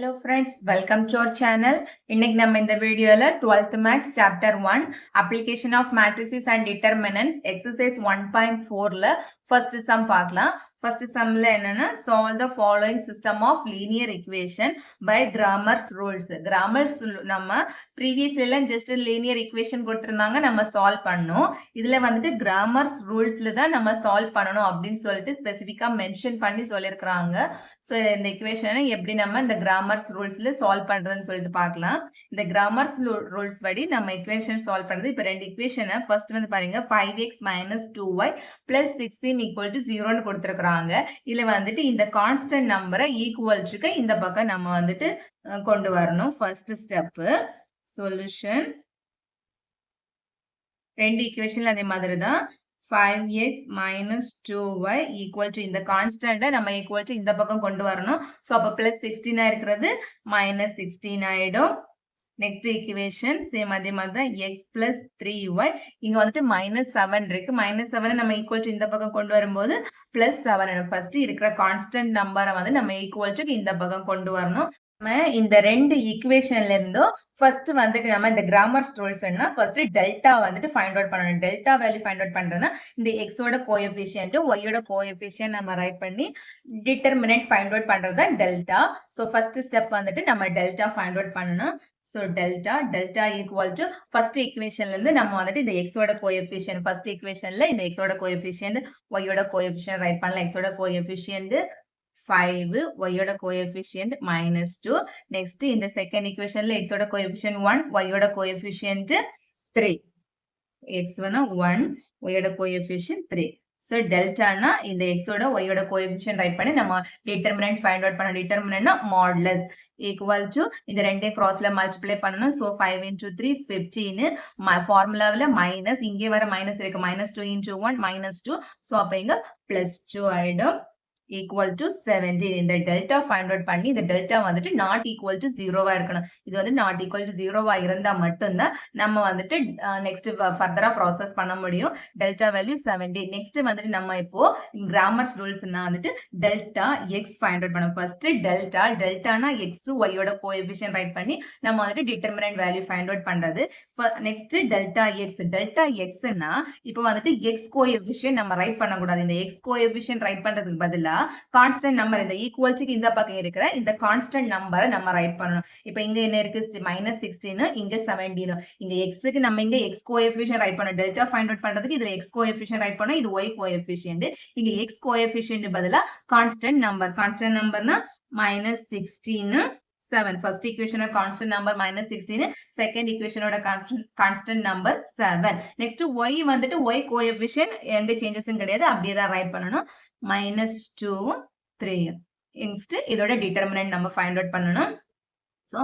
Hello friends, welcome to our channel. இன்னைக்கு நம்ம இந்த வீடியோல 12th Maths Chapter 1 Application of Matrices and Determinants Exercise 1.4ல first sum பார்க்கலாம். First sumல என்னன்னா solve the following system of linear equation by Cramer's rules. Cramer's நம்ம previous எல்லாம் just linear equation கொடுத்திருந்தாங்க நம்ம solve பண்ணோம். இதுல வந்துட்டு Cramer's rulesல தான் நம்ம solve பண்ணணும் அப்படின்னு சொல்லிட்டு ஸ்பெசிஃபிக்கா மென்ஷன் பண்ணி சொல்லியிருக்கிறாங்க. ஸோ இந்த equation எப்படி நம்ம இந்த Cramer's rulesல solve பண்றதுன்னு சொல்லிட்டு பார்க்கலாம். இந்த Cramer's rules படி நம்ம equation solve பண்றது இப்போ ரெண்டு equation first வந்து பாருங்க 5x minus 2y plus 16 equal to 0ன்னு கொடுத்திருக்கிறாங்க. இதுல வந்துட்டு இந்த கான்ஸ்டன்ட் நம்பரை ஈக்குவல் டுக்கு இந்த பக்கம் நம்ம வந்துட்டு கொண்டு வரணும். First step solution. ரெண்டு ஈக்குவேஷன்ல அதே மாதிரி தான் 5x minus 2y equal to இந்த கான்ஸ்டன்ட் நம்ம ஈக்குவல் டு இந்த பக்கம் கொண்டு வரணும். ஸோ அப்போ பிளஸ் 16 இருக்கிறது மைனஸ் 16 ஆயிடும். நெக்ஸ்ட் ஈக்குவேஷன் சேம் அதே மாதிரி தான் எக்ஸ் பிளஸ் 3y இங்க வந்துட்டு மைனஸ் 7 இருக்கு. மைனஸ் 7 நம்ம ஈக்குவல் டு இந்த பக்கம் கொண்டு வரும்போது பிளஸ் 7 ஃபர்ஸ்ட் இருக்கிற கான்ஸ்டன்ட் நம்பரை வந்து நம்ம ஈக்குவல் டு இந்த பக்கம் கொண்டு வரணும். நம்ம இந்த ரெண்டு ஈக்குவேஷன்ல இருந்தும் ஃபர்ஸ்ட் வந்துட்டு நம்ம இந்த கிராமர்ஸ் ரூல்ஸ்னா ஃபர்ஸ்ட் டெல்டா வந்துட்டு ஃபைண்ட் அவுட் பண்ணணும். டெல்டா வேல்யூ ஃபைண்ட் அவுட் பண்றதுனா இந்த எக்ஸோட கோஎஃபிஷியன்ட் ஒய்யோட கோஎஃபிஷியன்ட் நம்ம ரைட் பண்ணி டிட்டர்மினன்ட் ஃபைண்ட் அவுட் பண்றது தான் டெல்டா. ஸோ ஃபர்ஸ்ட் ஸ்டெப் வந்துட்டு நம்ம டெல்டா ஃபைண்ட் அவுட் பண்ணணும். So delta equal to first equationல இருந்து நம்ம வந்துட்டு இந்த x ஓட coefficient first equationல இந்த x ஓட coefficient y ஓட coefficient ரைட் பண்ணலாம். x ஓட coefficient 5 y ஓட coefficient -2. நெக்ஸ்ட் இந்த செகண்ட் equationல x ஓட coefficient 1 y ஓட coefficient 3. x வேணா 1 y ஓட coefficient 3. So delta na இந்த x ஓட y ஓட coefficient ரைட் பண்ணி நம்ம determinant find out பண்ணணும். determinant modulus equal to இந்த ரெண்டே crossல multiply பண்ணணும். So 5 into 3 15 ஃபார்முலாவில் மைனஸ் இங்கே வர மைனஸ் இருக்கு. -2 into 1 -2. So அப்ப இங்க +2 ஆயிடும். equal to 17. இந்த டெல்டா ஃபைண்ட் அவுட் பண்ணி இந்த டெல்டா வந்துட்டு நாட் ஈக்குவல் டு 0வா இருக்கணும். இது வந்து நாட் ஈக்குவல் டு 0வா இருந்தா மட்டும்தான் நம்ம வந்துட்டு நெக்ஸ்ட் ஃபர்தரா ப்ராசஸ் பண்ண முடியும். Delta value 17. நெக்ஸ்ட் வந்துட்டு நம்ம இப்போ கிராமர்ஸ் ரூல்ஸ்னா வந்துட்டு டெல்டா எக்ஸ் ஃபைண்ட் அவுட் பண்ணணும். ஃபர்ஸ்ட் டெல்டானா எக்ஸ் ஒய்யோட கோஎஃபிஷியன்ட் ரைட் பண்ணி நம்ம வந்துட்டு டிட்டர்மினன்ட் வேல்யூ ஃபைண்ட் அவுட் பண்றது. நெக்ஸ்ட் டெல்டா எக்ஸ்னா இப்போ வந்துட்டு எக்ஸ் கோஎஃபிஷியன்ட் நம்ம ரைட் பண்ணக்கூடாது. இந்த எக்ஸ் கோஎஃபிஷியன்ட் ரைட் பண்றதுக்கு பதிலா கான்ஸ்டன்ட் நம்பர் இந்த ஈக்குவல் டு இந்த பக்கம் இருக்கிற இந்த கான்ஸ்டன்ட் நம்பரை நம்ம ரைட் பண்ணணும். இப்போ இங்க என்ன இருக்கு -16 இங்க 17. இங்க எக்ஸ்க்கு நம்ம இங்க எக்ஸ் கோஎஃபிஷியன்ட் ரைட் பண்ணணும். டெல்டா ஃபைண்ட் அவுட் பண்றதுக்கு இதுல எக்ஸ் கோஎஃபிஷியன்ட் ரைட் பண்ணணும். இது ஒய் கோஎஃபிஷியன்ட். இங்க எக்ஸ் கோஎஃபிஷியன்ட் பதிலா constant நம்பர்னா -16 7. First equation of constant number -16. Second equation of constant number 7. Next y வந்துட்டு y coefficient எந்த changesம் கிடையாது. அப்படியே தான் ரைட் பண்ணணும். -2 3. Next இதோட determinant நம்ம find out பண்ணணும். So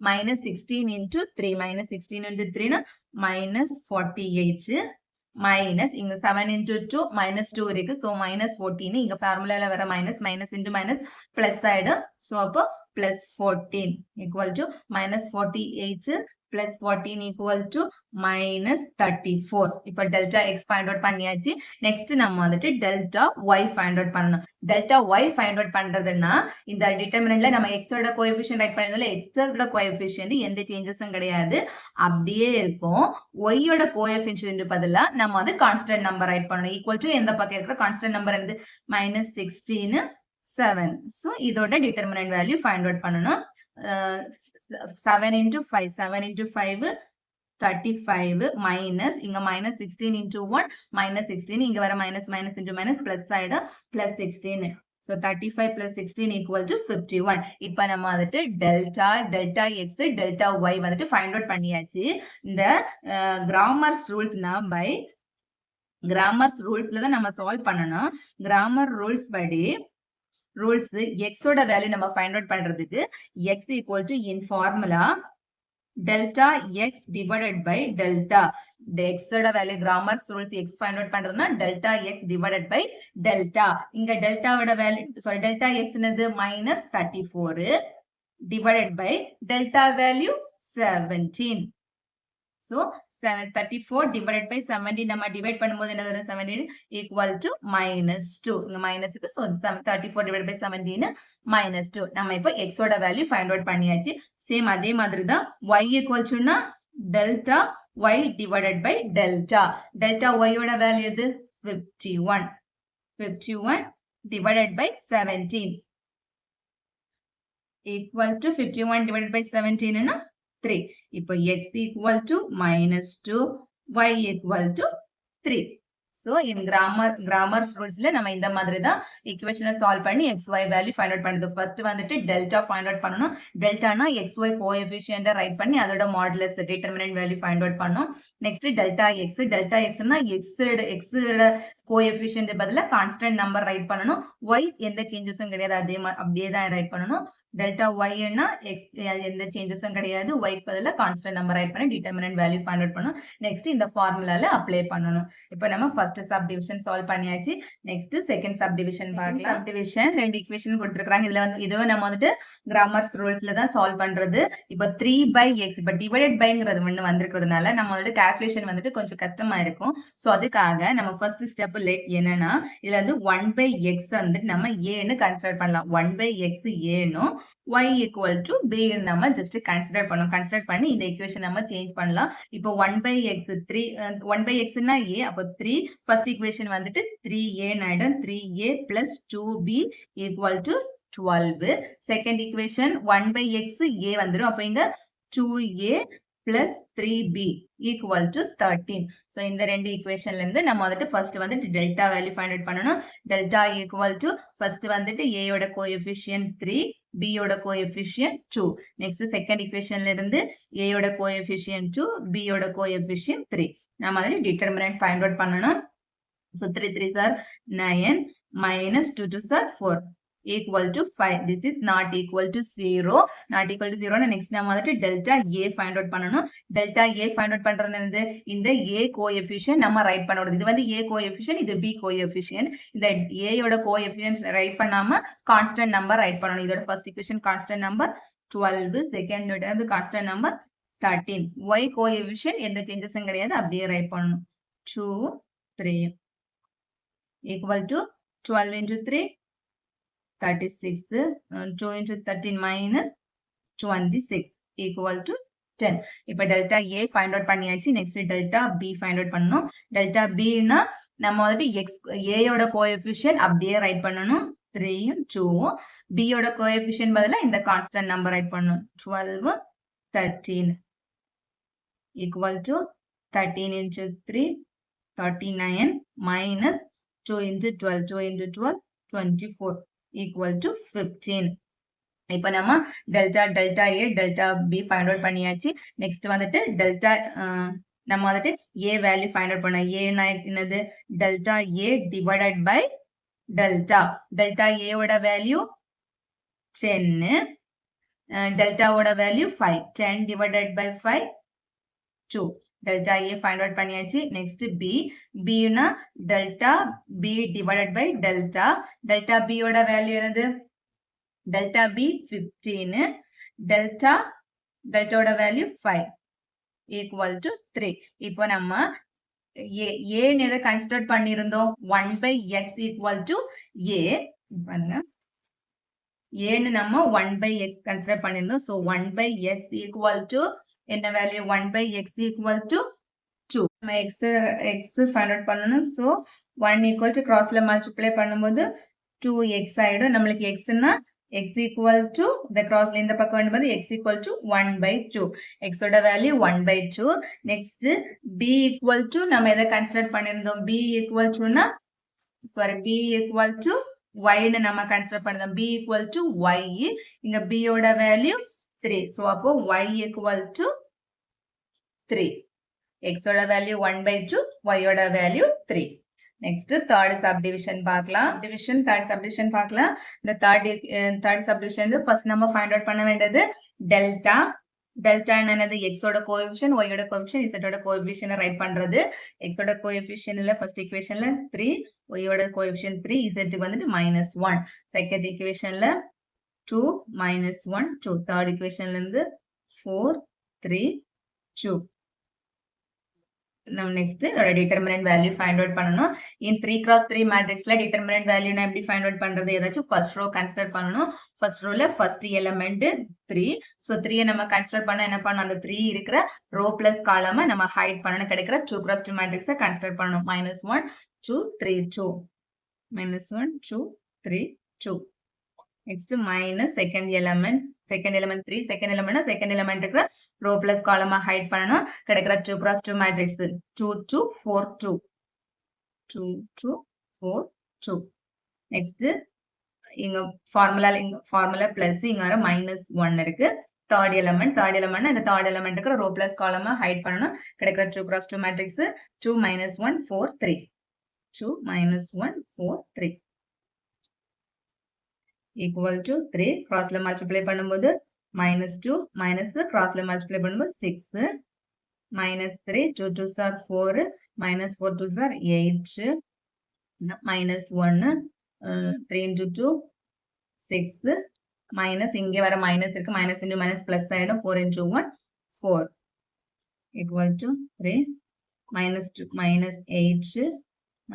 -16 into 3 -16 into 3 னா -48 மைனஸ் இங்க 7 into 2 -2 இருக்கு. ஸோ -14 இங்க ஃபார்முலால வர மைனஸ் இன்டு மைனஸ் பிளஸ் ஆயிடும். ஸோ அப்போ +14 equal to -48 plus 14 equal to -34. இப்போ டெல்டா எக்ஸ் ஃபைண்ட் அவுட் பண்ணியாச்சு. நெக்ஸ்ட் நம்ம வந்துட்டு டெல்டா ஒய் ஃபைண்ட் அவுட் பண்ணணும். டெல்டா ஒய் ஃபைண்ட் அவுட் பண்றதுன்னா இந்த டிட்டர்மினன்ட்ல நம்ம எக்ஸோட கோஎஃபிஷியன்ட் ரைட் பண்ணதுல எக்ஸோட கோஎஃபிஷியன்ட் எந்த சேஞ்சஸும் கிடையாது, அப்படியே இருக்கும். ஒய்யோட கோஎஃபிஷியன்ட் பதிலா நம்ம வந்து கான்ஸ்டன்ட் நம்பர் ரைட் பண்ணணும். ஈக்குவல் டு எந்த பக்கம் இருக்கிற கான்ஸ்டன்ட் நம்பர் வந்து -16 7. ஸோ இதோட டிட்டர்மினன்ட் வேல்யூ ஃபைண்ட் அவுட் பண்ணணும். 7 into 5 35 மைனஸ் இங்க -16 into 1 -16 இங்க வர மைனஸ் into மைனஸ் பிளஸ் ஆயிடும் +16. So 35 plus 16 equal to 51. இப்போ நம்ம வந்துட்டு டெல்டா எக்ஸ் டெல்டா ஒய் வந்துட்டு ஃபைண்ட் அவுட் பண்ணியாச்சு. இந்த கிராமர்ஸ் ரூல்ஸ்னா பை கிராமர்ஸ் ரூல்ஸ்ல தான் நம்ம சால்வ் பண்ணணும். கிராமர் ரூல்ஸ் படி ரூல்ஸ் எக்ஸ் ஓட வேல்யூ நம்ம ஃபைண்ட் அவுட் பண்றதுக்கு X equal to in formula delta X divided by delta. X ஓட value Cramer's rules X find out பண்றதுன்னா delta X divided by delta. இங்க டெல்டாவோட வேல்யூ டெல்டா எக்ஸ்னது -34 divided by delta value 17. So 34 divided by 17 நம்ம divide பண்ணும்போது என்ன வரும் 17 equal to -2 இங்க மைனஸ்க்கு so 34 divided by 17 -2 நம்ம இப்போ x ஓட வேல்யூ ஃபைண்ட் அவுட் பண்ணியாச்சு சேம் அதே மாதிரி தான் y equal to னா delta y divided by delta y ஓட வேல்யூ எது 51 divided by 17 equal to 51 divided by 17 னா 3. இப்போ x equal to -2, y equal to 3. So, in grammar rules ல நம்ம இந்த மாதிரி தான் equation solve பண்ணி xy value find out பண்ணுது. First வந்துட்டு delta find out பண்ணணும். delta னா xy coefficient write பண்ணி அதோட modulus determinant value find out பண்ணணும். Next delta x னா x coefficient பதிலா constant number write பண்ணணும். y எந்த changesம் கிடையாது அப்படியே தான் write பண்ணணும். delta y னா x எந்த changesம் கிடையாது y பதிலா constant number write பண்ணி determinant value find out பண்ணணும். Next இந்த formulaல apply பண்ணணும். இப்போ நம்ம first subdivision solve பண்ணியாச்சு. Next second subdivision பார்க்கலாம். Subdivision ரெண்டு equation கொடுத்திருக்காங்க. இதுவே நம்ம வந்துட்டு grammar rulesல தான் solve பண்றது. இப்போ 3/x இப்போ divided byங்கிறது ஒண்ணு வந்திருக்கிறதுனால நம்ம வந்துட்டு calculation வந்துட்டு கொஞ்சம் கஷ்டமா இருக்கும். சோ அதுக்காக நம்ம first step என்னன்னா இதுல வந்து 1/x வந்து நம்ம a ன்னு கன்சிடர் பண்ணலாம். 1/x a னும் y equal to b நம்ம just consider பண்ணி இந்த equation நம்ம change பண்ணலாம். இப்போ 1/x 1/x னா a அப்போ 3 first equation வந்துட்டு 3a ஆயிடும் 3a plus 2b equal to 12. Second equation 1/x a வந்துரும் அப்போ இங்க 2a plus 3b equal to 13. So, இந்த ரெண்டு equationல இருந்து நம்ம வந்துட்டு first வந்துட்டு delta value find out பண்ணணும். delta equal to first வந்துட்டு a யோட coefficient 3, b யோட coefficient 2. Next second equationல இருந்து a யோட coefficient 2, b யோட coefficient 3. நம்ம வந்துட்டு determinant find out பண்ணணும். So, 3 3s are 9 minus 2 2s are 4. Equal to 5. This is not equal to 0. Not equal to 0. Next, நம்ம வந்துட்டு delta A find out பண்ணணும். delta A find out பண்றது என்னது? இந்த A coefficient நம்ம write பண்ணணும். இது வந்து A coefficient, இது B coefficient. இந்த A யோட coefficient write பண்ணாம constant number write பண்ணணும். இதோட first equation constant number 12. Second வந்து constant number 13. Y coefficient எந்த changesம் கிடையாது. அப்படியே write பண்ணணும். 2, 3. Equal to 12 into 3. 36, 2 into 13 minus 26 equal to 10. இப்போ delta A find out பண்ணியாச்சு. Next delta B find out பண்ணணும். delta B னா நம்ம வந்துட்டு A யோட coefficient அப்படியே write பண்ணணும். 3, 2. B யோட coefficient பதிலா இந்த constant number write பண்ணணும். 12, 13 equal to 13 into 3, 39 minus 2 into 12, 2 into 12, 24. Equal to 15. இப்போ நம்ம delta A, delta B find out பண்ணியாச்சு. Next வந்துட்டு delta நம்ம வந்துட்டு A value find out பண்ணோம். A என்னது? delta A divided by delta. delta A ஓட value 10. delta ஓட value 5. 10 divided by 5, 2. delta A find out பண்ணியாச்சு. Next B. B னா delta B divided by delta. delta B ஓட value என்னது? delta B 15. delta ஓட value 5 equal to 3. இப்போ நம்ம A எதை consider பண்ணிருந்தோம்? 1/x equal to A. பாருங்க. A ன்னு நம்ம 1/x consider பண்ணிருந்தோம். So 1/x equal to என்ன வேல்யூ 1/x equal to 2. நம்ம x find out பண்ணணும். So 1 equal to crossல multiply பண்ணும்போது 2x ஆயிடும். நம்மளுக்கு x னா x equal to the crossல இந்த பக்கம் வரும்போது x equal to 1/2. x ஓட value 1/2. Next b equal to நம்ம எதை கன்சிடர் பண்ணிருந்தோம்? b equal to னா b equal to y ன்னு நம்ம கன்சிடர் பண்ணிருந்தோம். b equal to y. இங்க b ஓட வேல்யூ 3. So, அப்போ y equal to 3. X ஓட value 1/2, y ஓட value 3. Next, third subdivision பார்க்கலாம். third subdivision பார்க்கலாம். இந்த third subdivision first நம்ம find out பண்ண வேண்டியது delta. delta என்னது? X ஓட coefficient, y ஓட coefficient, z ஓட coefficient write பண்றது. X ஓட coefficientல first equationல 3, y ஓட coefficient 3, z க்கு வந்துட்டு -1. Second equationல 2 minus 1 2. Third equation இருந்து 4 3 2. நம்ம நெக்ஸ்ட் இதோட டிட்டர்மினன்ட் வேல்யூ ஃபைண்ட் அவுட் பண்ணணும். இன் 3x3 மேட்ரிக்ஸ்ல டிட்டர்மினன்ட் வேல்யூ நான் எப்படி ஃபைண்ட் அவுட் பண்றது? ஏதாச்சும் ஃபர்ஸ்ட் ரோ கன்சிடர் பண்ணணும். ஃபர்ஸ்ட் ரோல ஃபர்ஸ்ட் எலிமெண்ட் 3. சோ 3 நம்ம கன்சிடர் பண்ண என்ன பண்ணணும்? அந்த 3 இருக்கிற ரோ பிளஸ் காலமை நம்ம ஹைட் பண்ணணும். கிடைக்கிற 2x2 மேட்ரிக்ஸை கன்சிடர் பண்ணணும். -1 2 3 2 -1 2 3 2. Next minus second element 3 second element இருக்கிற ரோ பிளஸ் காலமா ஹைட் பண்ணணும். கிடைக்கிற 2x2 மேட்ரிக்ஸ் 2 2 4 2 2 2 4 2. நெக்ஸ்ட் இங்க ஃபார்முலா பிளஸ் இங்க வர -1 இருக்கு. தேர்ட் எலிமெண்ட் இந்த தேர்ட் எலிமெண்ட் இருக்கிற ரோ பிளஸ் காலமா ஹைட் பண்ணணும். கிடைக்கிற 2x2 matrix 2 -1 4 3 2 -1 4 3 equal to 3 crossல multiply பண்ணும்போது -2 minus crossல multiply பண்ணும்போது 6 -3 2 2s are 4 -4 2s are 8 -1 3 into 2 6 minus இங்கே வர minus இருக்கு minus into minus plus ஆயிடும் 4 into 1 4 equal to 3 -2 -8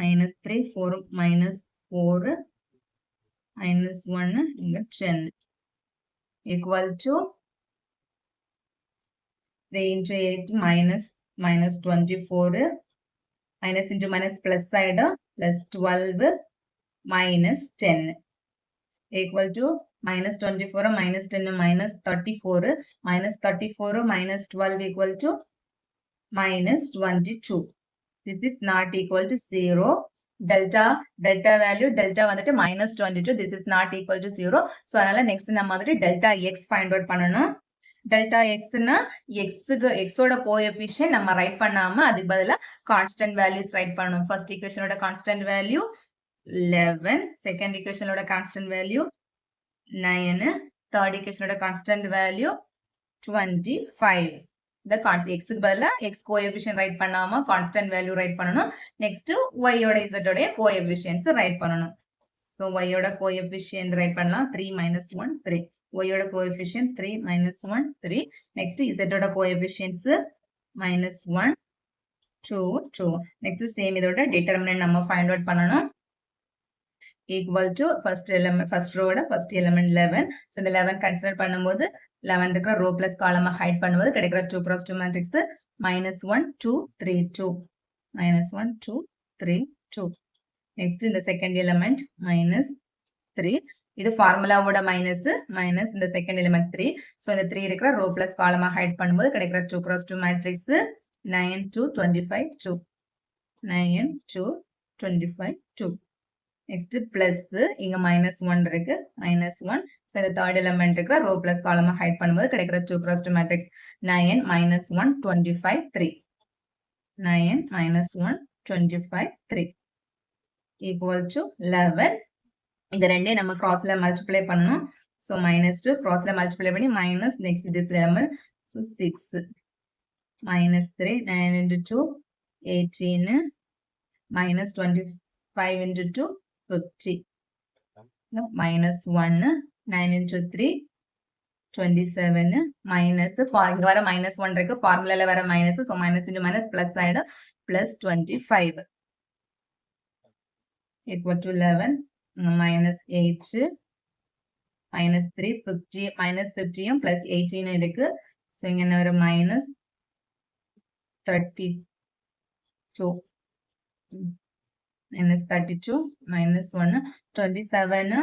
-3 4 -4 -1 இங்க 10 equal to 3 into 8 -24 minus into minus plus side plus 12 minus 10 equal to -24 minus 10 -34 -34 minus 12 equal to -22. This is not equal to 0. delta value வந்துட்டு -22. this is not equal to 0. so அதனால next நம்ம வந்துட்டு delta x find out பண்ணணும். delta x னா x ஓட coefficient நம்ம write பண்ணாம அதுக்கு பதிலா கான்ஸ்டன்ட் வேல்யூஸ் ரைட் பண்ணணும். ஃபர்ஸ்ட் ஈக்குவேஷனோட கான்ஸ்டன்ட் வேல்யூ 11, செகண்ட் ஈக்குவேஷனோட கான்ஸ்டன்ட் வேல்யூ 9, தேர்ட் ஈக்குவேஷனோட constant value 25. the constant x க்கு பதிலா x கோஎஃபிஷியன்ட் ரைட் பண்ணாம கான்ஸ்டன்ட் வேல்யூ ரைட் பண்ணனும். நெக்ஸ்ட் y ஓட z ஓட கோஎஃபிஷியன்ட்ஸ் ரைட் பண்ணனும். சோ y ஓட கோஎஃபிஷியன்ட் ரைட் பண்ணலாம் 3 -1 3. y ஓட கோஎஃபிஷியன்ட் 3 -1 3. நெக்ஸ்ட் z ஓட கோஎஃபிஷியன்ட்ஸ் -1 2 2. நெக்ஸ்ட் சேம் இதோட டிட்டர்மினன்ட் நம்ம ஃபைண்ட் அவுட் பண்ணனும். equal to first row ஓட first element 11. so இந்த 11 கன்சிடர் பண்ணும்போது 11 இருக்கிற ரோ பிளஸ் காலமா ஹைட் பண்ணும்போது கிடைக்கிற 2x2 மேட்ரிக்ஸ் -1 2 3 2 -1 2 3 2. நெக்ஸ்ட் இந்த செகண்ட் எலிமெண்ட் -3. இது ஃபார்முலாவோட மைனஸ் இந்த செகண்ட் எலிமெண்ட் 3. சோ இந்த 3 இருக்கிற ரோ பிளஸ் காலமா ஹைட் பண்ணும்போது கிடைக்கிற 2x2 மேட்ரிக்ஸ் 9 2 25 2 9 2 25 2. நெக்ஸ்ட் பிளஸ் இங்க -1 இருக்கு -1. சோ இந்த தேர்ட் எலிமெண்ட் இருக்கிற ரோ பிளஸ் காலமா ஹைட் பண்ணும்போது கிடைக்கிற 2x2 மேட்ரிக்ஸ் 9 -1 25 3 9 -1 25 3 equal to 11. இந்த ரெண்டே நம்ம கிராஸ்ல மல்டிப்ளை பண்ணனும். சோ -2 கிராஸ்ல மல்டிப்ளை பண்ணி minus next this element. so 6 -3 9 into 2 18 -25 into 2 50. no, -1 9 into 3 27 minus இங்க வர -1 இருக்கு ஃபார்முலால வர minus so minus into minus plus ஆயிடும் +25 equal to 11 -8 -3 50 -50 plus 18 இருக்கு சோ இங்க என்ன வர -32 -32 -1 27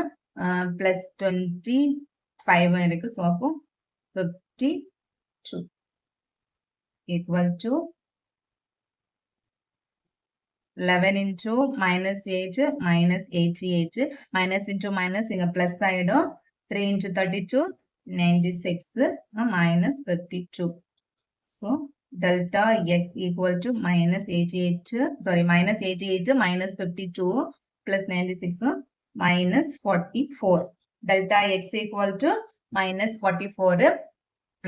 plus 25 இருக்கு சோ அப்போ 52 equal to 11 into -8 -88 minus into minus இங்க plus ஆயிடும் 3 into 32 96 -52. so delta x equal to -88 -52 plus 96 -44. delta x equal to -44.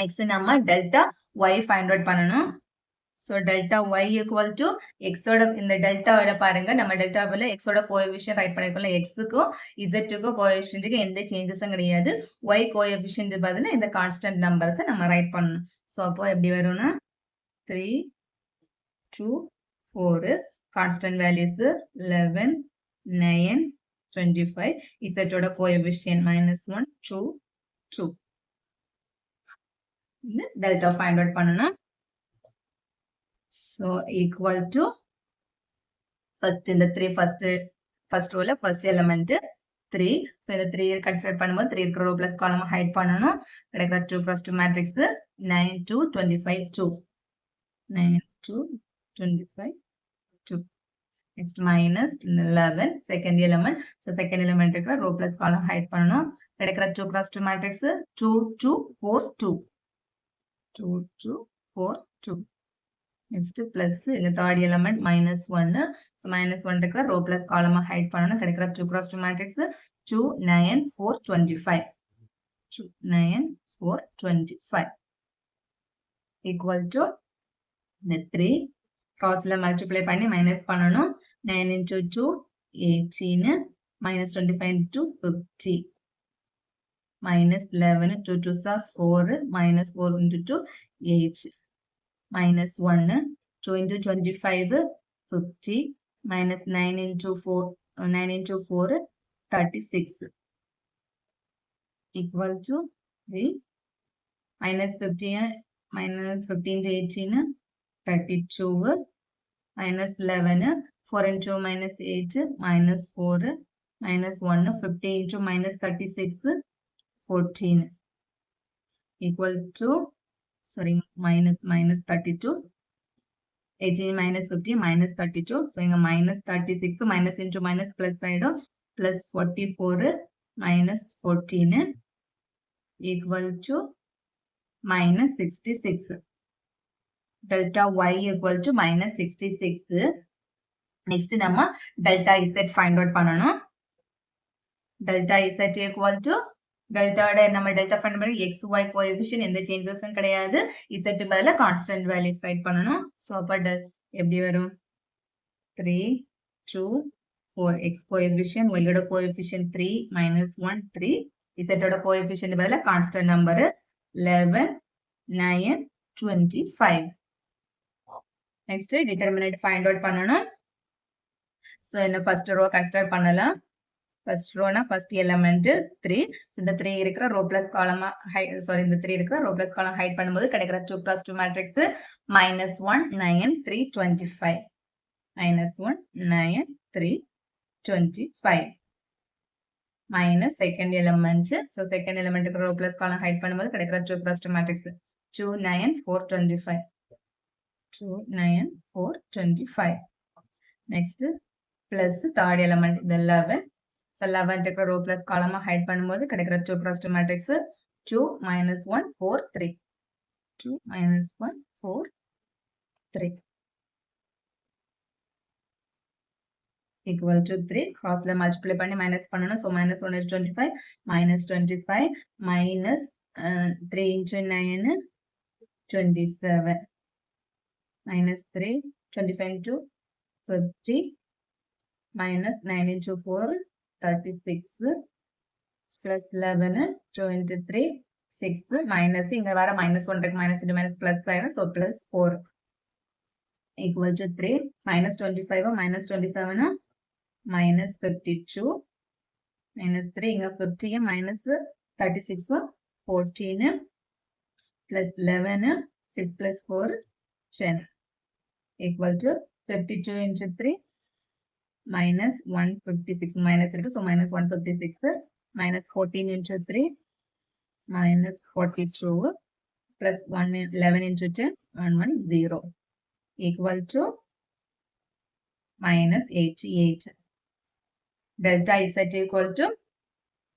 next நம்ம delta y find out பண்ணனும். so delta y equal to x ஓட இந்த delta ஓட பாருங்க நம்ம delta போல x ஓட கோஎஃபிஷியன்ட் ரைட் பண்ணிருக்கோம்ல x க்கும் z க்கும் கோஎஃபிஷியன்ட்க்கு எந்த சேஞ்சஸும் கிடையாது. y கோஎஃபிஷியன்ட் பதிலா இந்த கான்ஸ்டன்ட் நம்பர்ஸ் நம்ம ரைட் பண்ணனும். so அப்போ எப்படி வரும்னா 3 2, 4. Constant values 11, 9, 25. Z ஓட coefficient -1, 2, 2. Delta find out பண்ணணும். So equal to first in the 3 first row la first element 3. So இந்த 3 consider பண்ணும்போது 3 இருக்கிற row plus column hide பண்ணணும். கிடைக்கிற 2 cross 2 matrix 9, 2, 25, 2. 9, 2, 25, 2. Next minus 11 second element. So second element இருக்கிற row plus column hide பண்ணணும். கிடைக்கிற 2 cross 2 matrix 2, 2, 4, 2. 2, 2, 4, 2. Next plus இந்த third element minus 1. So minus 1 இருக்கிற row plus column hide பண்ணணும். கிடைக்கிற 2 cross 2 matrix 2, 9, 4, 25. 2, 9, 4, 25. Equal to the 3. Crossல multiply பண்ணி minus பண்ணணும். 9 into 2, 18. Minus 25 into 50. Minus 11, 2 2s are 4. Minus 4 into 2, 8. Minus 1, 2 into 25, 50. Minus 9 into 4, 36. Equal to 3. Minus 15 into 18, 32. Minus 11, 4 into minus 8, minus 4. Minus 1, 50 into minus 36, 14. Equal to, sorry, minus 32. 18 minus 50 minus 32. So inga minus 36 minus into minus plus side plus 44 minus 14 equal to minus 66. Delta y equal to minus 66. Next நம்ம delta z find out பண்ணணும். Delta z equal to delta நம்ம delta find பண்ணி x y coefficient எந்த changesம் கிடையாது. z பதிலா constant values write பண்ணணும். So அப்ப எப்படி வரும்? 3, 2, 4 x coefficient, y ஓட coefficient 3, minus 1, 3. z ஓட coefficient பதிலா constant number 11, 9, 25. Next determinant find out பண்ணணும். So என்ன first row consider பண்ணலாம். First row na first element 3. So இந்த 3 இருக்கிற row plus column இந்த 3 இருக்கிற row plus column hide பண்ணும்போது கிடைக்கிற 2 cross 2 matrix minus 1, 9, 3, 25. Minus 1, 9, 3, 25. Minus second element. So second element இருக்கிற row plus column hide பண்ணும்போது கிடைக்கிற 2 cross 2 matrix 2, 9, 4, 25. 2, 9, 4, 25. Next plus third element the 11. So 11 இருக்கிற row plus column hide பண்ணும்போது கிடைக்கிற 2 cross 2 matrix 2, minus 1, 4, 3. 2, minus 1, 4, 3. Equal to 3. Crossல multiply பண்ணி minus பண்ணணும். So minus 1 is 25. Minus 25. Minus 3 into 9, 27. Minus 3. 25 into 50. Minus 9 into 4, 36. Plus 11, 2 into 3, 6. Minus, இங்க வர minus 1 minus into minus plus side, so plus 4. Equal to 3. Minus 25, minus 27, minus 52. Minus 3, இங்க 50, minus 36, 14. Plus 11, 6 plus 4, 10. Equal to 52 into 3. Minus 156 minus இருக்கு. So minus 156 minus 14 into 3 minus 42 plus 11 into 10 110 equal to minus 88. Delta z equal to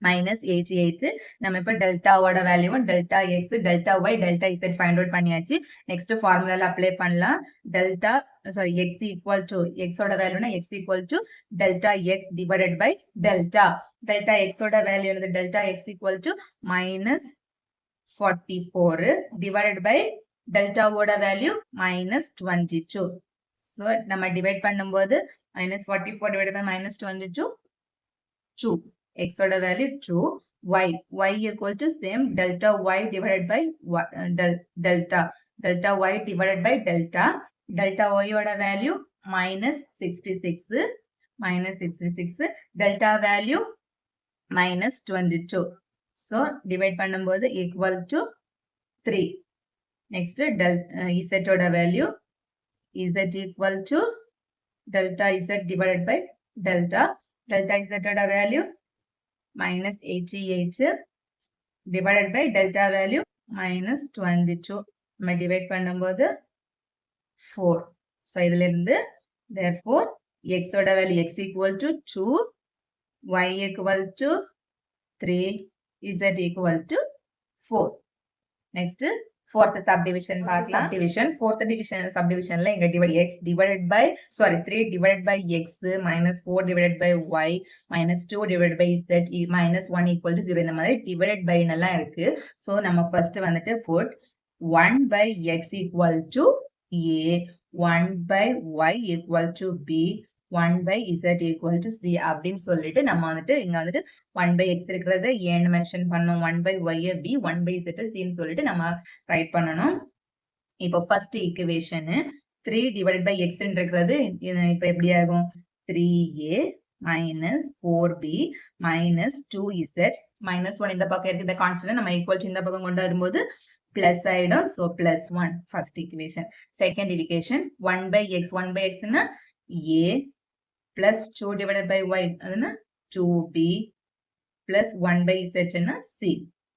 minus 88. நம்ம இப்ப delta ஓட value delta x, delta y, delta z find out பண்ணியாச்சு. Next formula apply பண்ணலாம். Delta x equal to x ஓட வேல்யூனா x equal to delta x divided by delta. Delta x ஓட value என்னது? Delta x equal to minus 44 divided by delta ஓட value minus 22. So நம்ம divide பண்ணும்போது minus 44 divided by minus 22 2. X ஓட value 2. Y equal to same delta y divided by delta y divided by delta. delta y ஓட value minus 66 minus 66 delta value minus 22 so divide பண்ணும்போது equal to 3 next z ஓட value z equal to delta z divided by delta z ஓட value minus 88 divided by delta value minus 22 நம்ம divide பண்ணும்போது 4 so இதிலிருந்து therefore x ஓட value x equal to 2 y equal to 3 z equal to 4 next fourth subdivision பார்க்கலாம் subdivision fourth division subdivisionல இங்க x divided by 3 divided by x minus 4 divided by y minus 2 divided by z minus 1 equal to 0 இந்த மாதிரி divided by நல்லா இருக்கு so நம்ம first வந்துட்டு put 1 by x equal to a 1 by y equal to b 1 by z equal to c அப்படின்னு சொல்லிட்டு நம்ம வந்துட்டு இங்க வந்துட்டு 1 by x இருக்கிறத ஏன்னு மென்ஷன் பண்ணோம் 1 by y b 1 by z c ன்னு சொல்லிட்டு நம்ம ரைட் பண்ணணும் இப்போ first equation 3 divided by x இருக்கிறது இப்போ எப்படி ஆகும் 3a minus 4b minus 2z minus 1 இந்த பக்கம் இருக்கு இந்த கான்ஸ்டன்ட் நம்ம ஈக்குவல் டு இந்த பக்கம் கொண்டு வரும்போது plus ஆயிடும் so plus 1 first equation second equation 1 by x னா a plus 2 divided by y அதுனா 2b plus 1 by z னா c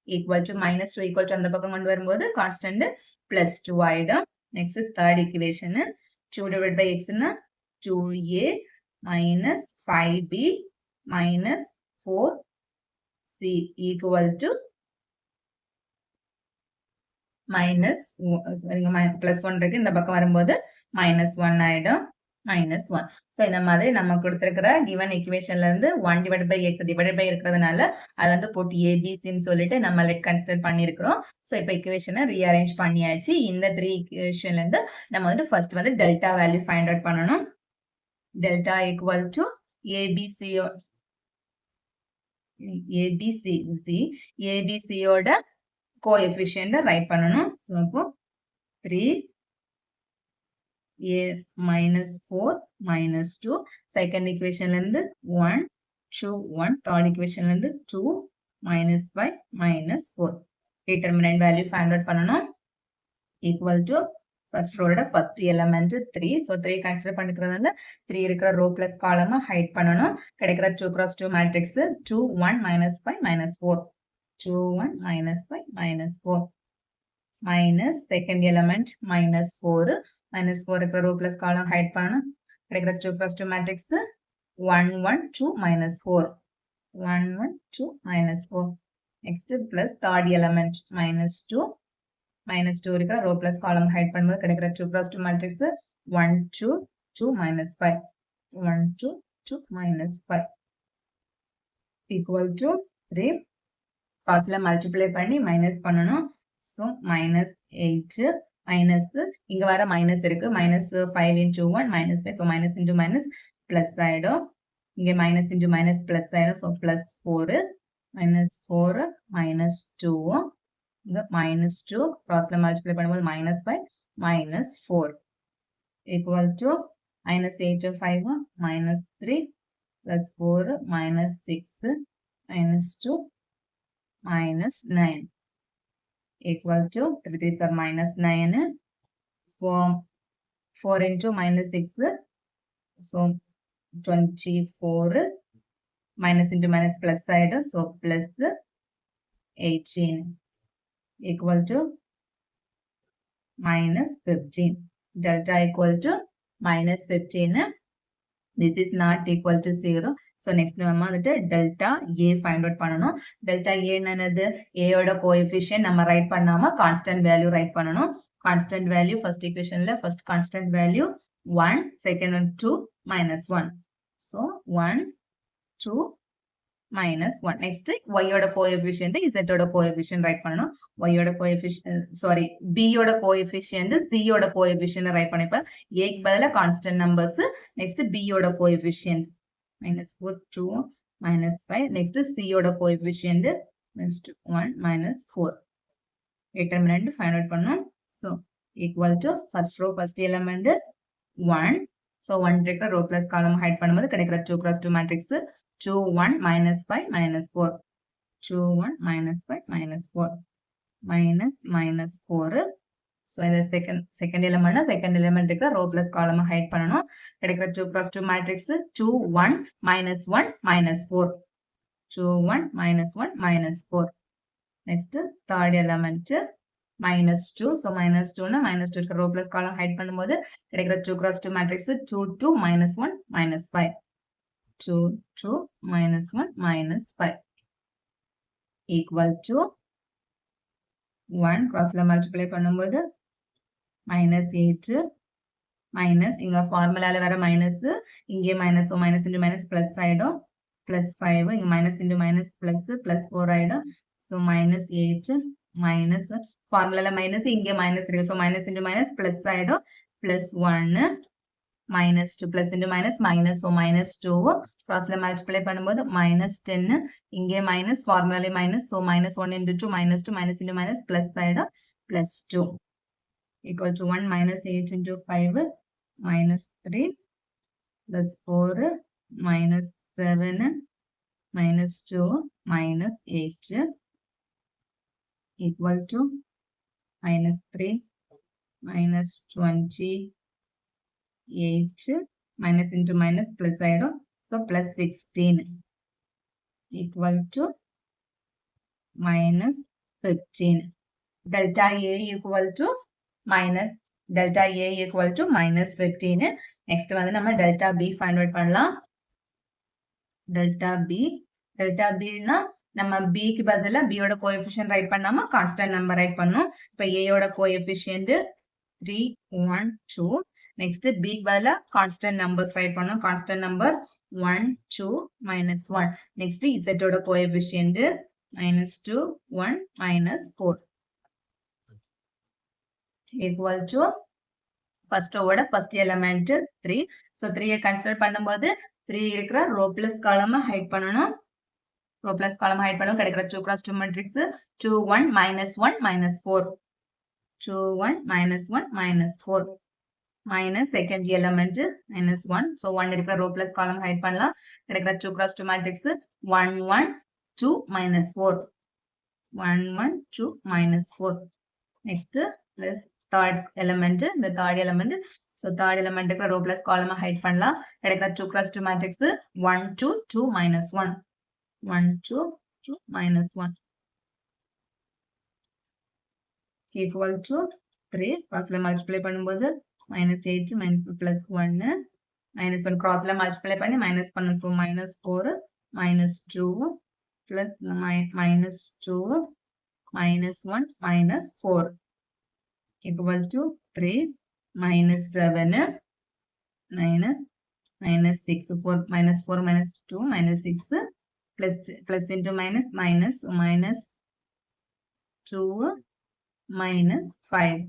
equal to minus 2 equal to அந்த பக்கம் கொண்டு வரும்போது constant plus 2 ஆயிடும் next third equation 2 divided by x னா 2a minus 5b minus 4c equal to minus plus 1 இருக்கு இந்த பக்கம் வரும்போது minus 1 ஆயிடும் minus 1 so இந்த மாதிரி நம்ம கொடுத்திருக்கிற given equationல இருந்து 1 divided by x divided by இருக்கிறதுனால அது வந்து போட்டு abc ன்னு சொல்லிட்டு நம்ம let consider பண்ணியிருக்கிறோம் so இப்போ equationனை rearrange பண்ணியாச்சு இந்த 3 equationல இருந்து நம்ம வந்து first வந்து delta value find out பண்ணணும் delta equal to abc ஓட coefficient write பண்ணணும் so அப்போ 3a minus 4 minus 2 second equation ல இருந்து 1 2 1 third equation ல இருந்து 2 minus 5 minus 4 determinant value find out பண்ணணும் equal to first row ஓட first element 3 so 3 consider பண்ணிக்கிறதுனால 3 இருக்கிற row plus column hide பண்ணணும் கிடைக்கிற 2 cross 2 matrix 2 1 minus 5 minus 4 2 1 minus 5 minus 4 minus second element minus 4 minus 4 இருக்கிற row plus column hide பண்ணணும் கிடைக்கிற 2 cross 2 matrix 1 1 2 minus 4 1 1 2 minus 4 next plus third element minus 2 இருக்கிற row plus column hide பண்ணும்போது கிடைக்கிற 2 cross 2 matrix 1 2 2 minus 5 1 2 2 minus 5 equal to 3 crossல multiply பண்ணி minus பண்ணணும் so minus 8 minus இங்க வர minus இருக்கு minus 5 into 1 minus 5 so minus into minus plus ஆயிடும் இங்க minus into minus plus ஆயிடும் so plus 4 minus 4 minus 2 இங்க minus 2 crossல multiply பண்ணும்போது minus 5 minus 4 equal to minus 8 to 5 minus 3 plus 4 minus 6 minus 2 minus 9 equal to 3 3s are minus 9 4 into minus 6 so 24 minus into minus plus side so plus 18 equal to minus 15 delta equal to minus 15 this is not equal to 0 so next நம்ம வந்துட்டு delta a find out பண்ணனும் delta a என்னது a ஓட coefficient நம்ம write பண்ணாம constant value right பண்ணனும் constant value first equationல first constant value 1 second one 2 minus 1 so 1 2 minus 1 next y ஓட coefficient z ஓட coefficient ரைட் பண்ணனும் y ஓட coefficient sorry b ஓட coefficient c ஓட coefficient ரைட் பண்ணிப்ப a க்கு பதிலா constant numbers next b ஓட coefficient minus 4 2 minus 5 next c ஓட coefficient next 1 minus 4 determinant find out பண்ணனும் so equal to first row first element 1. So 1 இருக்கிற row plus column hide பண்ணும்போது கிடைக்கிற 2 cross 2 matrix 2 1 minus 5 minus 4 2 1 minus 5 minus 4 minus 4. So இந்த second element second element இருக்கிற row plus column hide பண்ணணும். கிடைக்கிற 2 cross 2 matrix 2 1 minus 1 minus 4 2 1 minus 1 minus 4. Next third element minus 2. So minus 2 na minus 2 இருக்க row plus column hide பண்ணும்போது கிடைக்கிற 2 cross 2 matrix 2 2 minus 1 minus 5 2 2 minus 1 minus 5 equal to 1 crossல multiply பண்ணும்போது minus 8 minus இங்க formulaல வர minus இங்கே minus so minus into minus plus ஆயிடும் plus 5 இங்க minus into minus plus 4 ஆயிடும் so minus 8 minus formula minus இங்கே minus இருக்கு so minus into minus plus ஆயிடும் plus 1 minus 2 plus into minus minus so minus 2 crossல multiply பண்ணும்போது minus 10 இங்கே minus formula minus so minus 1 into 2 minus 2 minus into minus plus ஆயிடும் plus 2 equal to 1 minus 8 into 5 minus 3 plus 4 minus 7 minus 2 minus 8 equal to minus 3 minus 28 minus into minus plus ஆயிடும் so plus 16 equal to minus 15 delta A equal to minus delta A equal to minus 15 next வந்து நம்ம delta B find out பண்ணலாம் delta B னா நம்ம b க்கு பதிலா b யோட coefficient write பண்ணாம கான்ஸ்டன்ட் நம்பர் ரைட் பண்ணோம் இப்போ a யோட கோஎஃபிஷியன்ட் 3 1 2 நெக்ஸ்ட் b க்கு பதிலா கான்ஸ்டன்ட் நம்பர்ஸ் ரைட் பண்ணோம் constant number 1 2 minus 1 next z யோட coefficient -2 1 -4 equal to first row ஓட first element 3 so 3 கன்சிடர் பண்ணும்போது 3 இருக்கிற row plus column ஹைட் பண்ணனும் row plus column hide பண்ணோம் கிடைக்கிற 2 cross 2 matrix 2 1 minus 1 minus 4 2 1 minus 1 minus 4 minus second element minus 1 so 1 இருக்கிற row plus column hide பண்ணலாம் கிடைக்கிற 2 cross 2 matrix 1 1 2 minus 4 1 1 2 minus 4 next plus third element the third element so third element இருக்கிற row plus column hide பண்ணலாம் கிடைக்கிற 2 cross 2 matrix 1 2 2 minus 1 1 2 2 minus 1 equal to 3 crossல multiply பண்ணும்போது minus 8 minus plus 1 minus 1 crossல multiply பண்ணி minus பண்ணணும் so minus 4 minus 2 plus minus 2 minus 1 minus 4 equal to 3 minus 7 minus 6 4 minus 4 minus 2 minus 6 plus into minus minus 2 minus 5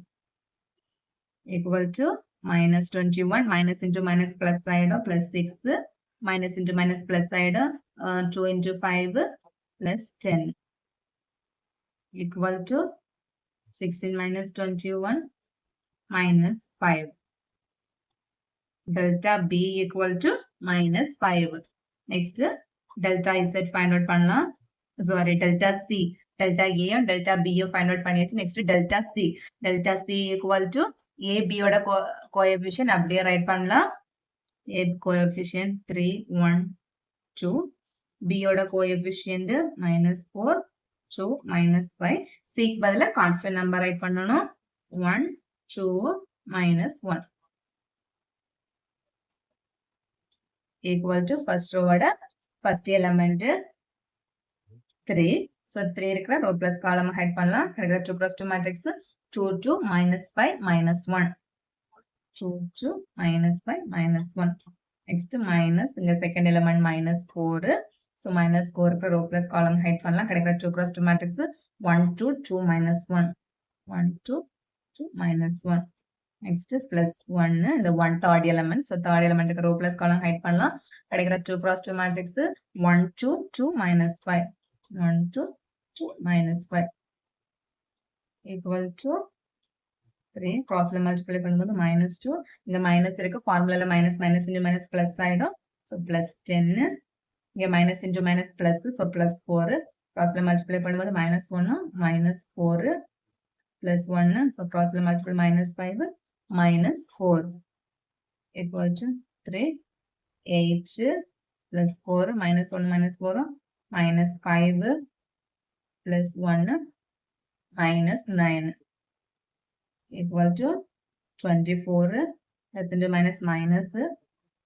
equal to minus 21 minus into minus plus side plus 6 minus into minus plus side 2 into 5 plus 10 equal to 16 minus 21 minus 5 delta B equal to minus 5 next delta Z find out பண்ணலாம் sorry delta C delta A and delta B find out பண்ணியாச்சு next delta C equal to A B ஓட coefficient அப்படியே right பண்ணலாம் A coefficient 3 1 2 B ஓட coefficient -4 2 -5 C க்கு பதிலா constant number right பண்ணனும் 1 2 -1 equal to first row ஓட first element 3 so 3 இருக்கிற row plus column ஹைட் பண்ணலாம் கிடைக்கிற 2 cross 2 matrix 2 2 minus 5 minus 1 2 2 minus 5 minus 1 next minus இங்க second element minus 4 so minus 4 இருக்கிற row plus column ஹைட் பண்ணலாம் கிடைக்கிற 2 cross 2 matrix 1 2 2 minus 1 1 2 2 minus 1 next plus 1 இந்த 1 third element so third element க்கு row plus column height பண்ணலாம் கிடைக்கிற 2 cross 2 matrix 1 2 2 minus 5 1 2 2 minus 5 equal to 3 crossல multiply பண்ணும்போது -2 இங்க மைனஸ் இருக்கு ஃபார்முலால minus minus into minus plus ஆயிடும் சோ +10 இங்க minus into minus plus so +4 crossல மல்டிப்ளை பண்ணும்போது -1 -4 +1 so crossல multiply -5 -4 equal to 3 8 +4 -1 -4 -5 +1 -9 equal to 24 plus into minus minus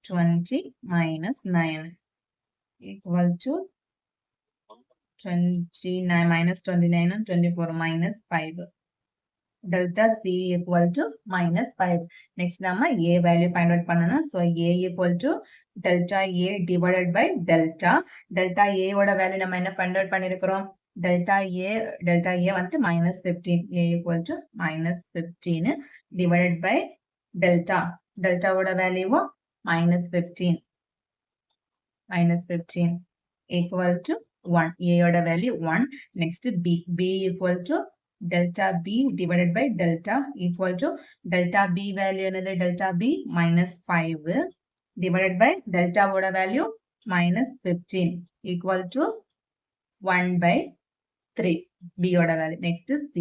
20 minus 9 equal to 29 minus 29 and 24 minus 5. Delta C equal to minus 5. Next nama A value find out பண்ணனும். So A equal to delta A divided by delta. Delta A ஓட value நம்ம என்ன find out பண்ணிருக்கிறோம்? Delta A வந்து minus 15. A equal to minus 15 divided by delta. Delta ஓட value minus 15. Minus 15 equal to 1. A ஓட value 1. Next B. B equal to delta B divided by delta equal to delta B value another delta B minus 5 divided by delta ஓட value minus 15 equal to 1 by 3. B oda value. Next is C.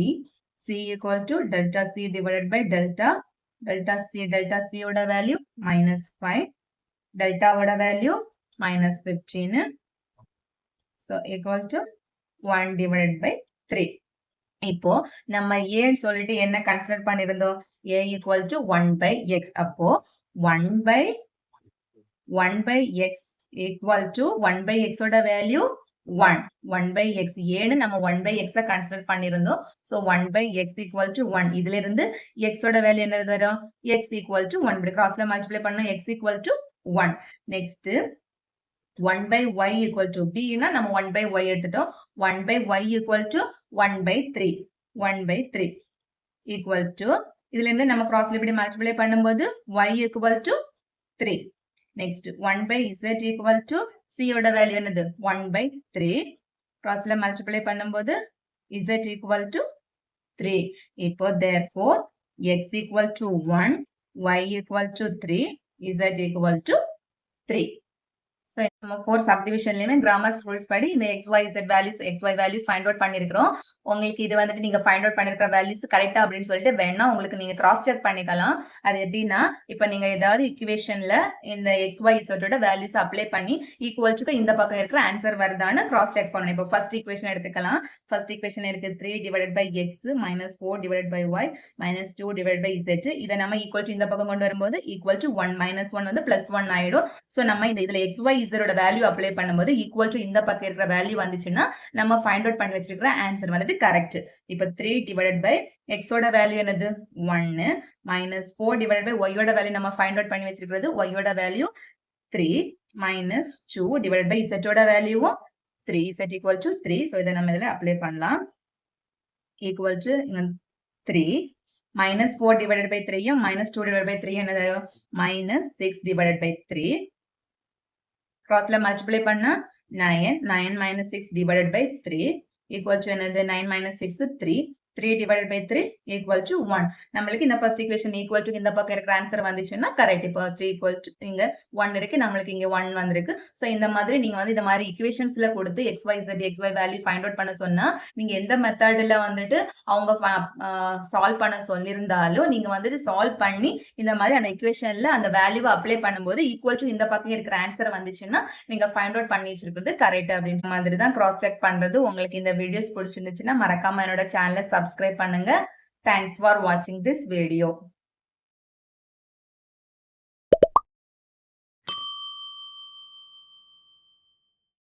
C equal to delta C divided by delta C oda value minus 5. Delta oda value minus 15. So equal to 1 divided by 3. இப்போ நம்ம A சொல்லிட்டு என்ன consider பண்ணிருந்தோம்? A equal to 1 by x. அப்போ 1 by x equal to 1 by x oda value 1 by x ஏன்னு நம்ம 1 by x consider பண்ணிருந்தோம். So 1 by x equal to 1. இதுல இருந்து x ஓட வேல்யூ என்ன வரும்? x equal to 1. இப்படி கிராஸ்ல மல்டிப்ளை பண்ணா x equal to 1. Next 1 by y equal to b னா நம்ம 1 by y எடுத்துட்டோம். 1 by y equal to 1 by 3. 1 by 3 equal to இதுல இருந்து நம்ம கிராஸ்ல இப்படி மல்டிப்ளை பண்ணும்போது y equal to 3. Next 1 by z equal to C ஓட வேல்யூ என்னது 1 by 3 crossல மல்டிப்ளை பண்ணும்போது z equal to 3. இப்போ therefore x equal to 1, y equal to 3, z equal to 3. So நம்ம 4 சப்டிவிஷன்லயுமே கிராமர் ரூல்ஸ் படி இந்த xyz values xy values find out பண்ணிருக்கோம். உங்களுக்கு இது வந்துட்டு நீங்க ஃபைண்ட் அவுட் பண்ணிருக்கிற வேல்யூஸ் கரெக்ட்டா அப்படின்னு சொல்லிட்டு வேணா உங்களுக்கு நீங்க கிராஸ் செக் பண்ணிக்கலாம். அது எப்படின்னா இப்போ நீங்க ஏதாவது ஈக்குவேஷன்ல இந்த xyz ஓட வேல்யூஸ் அப்ளை பண்ணி ஈக்குவல் டு இந்த பக்கம் இருக்கிற ஆன்சர் வருதான்னு கிராஸ் செக் பண்ணணும். இப்போ ஃபர்ஸ்ட் ஈக்குவேஷன் எடுத்துக்கலாம். ஃபர்ஸ்ட் ஈக்குவேஷன் இருக்கு 3 divided by x minus 4 divided by y minus 2 divided by z. இத நம்ம ஈக்குவல் டு இந்த பக்கம் கொண்டு வரும்போது ஈக்குவல் டு 1 minus 1 வந்து +1 ஆயிடும். சோ நம்ம இதுல xyz ஓட வேல்யூ அப்ளை பண்ணும்போது ஈக்குவல் டு இந்த பக்கம் இருக்கிற வேல்யூ வந்துச்சுன்னா நம்ம ஃபைண்ட் அவுட் பண்ணி வச்சிருக்கிற ஆன்சர் வந்துட்டு கரெக்ட். இப்போ 3 divided by x ஓட வேல்யூ என்னது 1 minus 4 divided by y ஓட வேல்யூ நம்ம ஃபைண்ட் அவுட் பண்ணி வச்சிருக்கிறது y ஓட value 3 minus 2 divided by z ஓட value 3 z equal to 3. So இத நம்ம இதல அப்ளை பண்ணலாம். equal to 3 minus 4 divided by 3 minus 2 divided by 3 என்னது minus 6 divided by 3. crossல மல்டிப்ளை பண்ணா 9 minus 6 divided by 3 equal to another 9 minus 6 3 divided by 3 equal to 1. நம்மளுக்கு இந்த ஃபர்ஸ்ட் ஈக்குவேஷன் ஈக்குவல் டு இந்த பக்கம் இருக்கிற ஆன்சர் வந்துச்சுன்னா கரெக்ட். இப்போ 3 equal to இங்க 1 இருக்கு, நம்மளுக்கு இங்க 1 வந்திருக்கு. சோ இந்த மாதிரி நீங்க வந்து இந்த மாதிரி ஈக்குவேஷன்ஸ்ல கொடுத்து xy வேல்யூ ஃபைண்ட் அவுட் பண்ண சொன்னா நீங்க எந்த மெத்தட்ல வந்துட்டு அவங்க சால்வ் பண்ண சொல்லிருந்தாலும் நீங்க வந்துட்டு சால்வ் பண்ணி இந்த மாதிரி அந்த ஈக்குவேஷன்ல அந்த வேல்யூவை அப்ளை பண்ணும்போது ஈக்குவல் டு இந்த பக்கம் இருக்கிற ஆன்சர் வந்துச்சுன்னா நீங்க ஃபைண்ட் அவுட் பண்ணி வச்சிருக்கிறது கரெக்ட் அப்படின்ற மாதிரி தான் கிராஸ் செக் பண்றது. உங்களுக்கு இந்த வீடியோஸ் பிடிச்சிருந்துச்சுன்னா மறக்காம என்னோட சேனலை சப்ஸ்கிரைப் பண்ணுங்க. Thanks for watching this video.